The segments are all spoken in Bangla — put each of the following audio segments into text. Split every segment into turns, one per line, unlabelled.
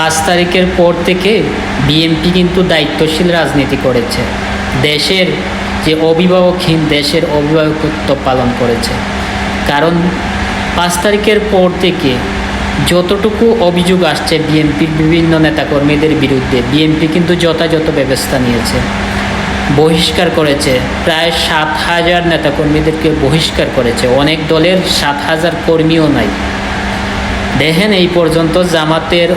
5 তারিখের পর থেকে বিএনপি কিন্তু দায়িত্বশীল রাজনীতি করেছে। দেশের যে অভিভাবকহীন দেশের অভিভাবকত্ব পালন করেছে। কারণ 5 তারিখের পর থেকে যতটুকু অভিযোগ আসছে বিএনপির বিভিন্ন নেতাকর্মীদের বিরুদ্ধে, বিএনপি কিন্তু যথাযথ ব্যবস্থা নিয়েছে। বহিষ্কার করেছে, প্রায় 7,000 নেতাকর্মীদেরকে বহিষ্কার করেছে। অনেক দলের 7,000 কর্মীও নাই। দেখেন, এই পর্যন্ত জামাতের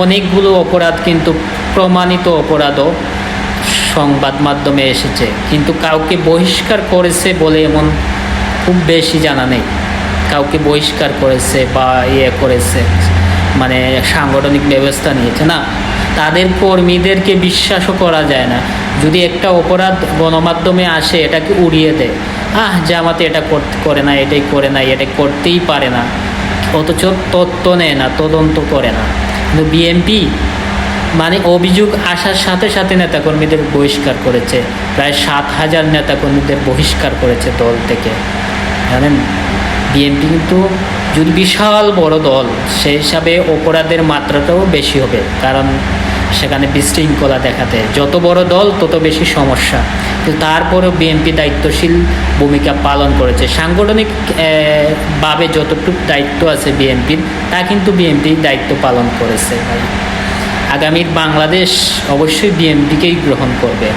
অনেকগুলো অপরাধ কিন্তু প্রমাণিত অপরাধও সংবাদ মাধ্যমে এসেছে, কিন্তু কাউকে বহিষ্কার করেছে বলে এমন খুব বেশি জানা নেই। কাউকে বহিষ্কার করেছে বা করেছে মানে সাংগঠনিক ব্যবস্থা নিয়েছে না, তাদের কর্মীদেরকে বিশ্বাসও করা যায় না। যদি একটা অপরাধ গণমাধ্যমে আসে এটাকে উড়িয়ে দেয়, জামাতে এটা করে না, এটাই করে না, এটা করতেই পারে না, অথচ তথ্য নেয় না, তদন্ত করে না। কিন্তু বিএনপি মানে অভিযোগ আসার সাথে সাথে নেতাকর্মীদের বহিষ্কার করেছে। প্রায় 7,000 নেতাকর্মীদের বহিষ্কার করেছে দল থেকে। জানেন, বিএনপি কিন্তু যদি বিশাল বড় দল, সেই হিসাবে অপরাধের মাত্রাটাও বেশি হবে, কারণ সেখানে বিশৃঙ্খলা দেখাতে যত বড় দল তত বেশি সমস্যা। কিন্তু তারপরেও বিএনপি দায়িত্বশীল ভূমিকা পালন করেছে। সাংগঠনিক ভাবে যতটুকু দায়িত্ব আছে বিএনপির, তা কিন্তু বিএনপি দায়িত্ব পালন করেছে। আগামীর বাংলাদেশ অবশ্যই বিএনপিকেই গ্রহণ করবে।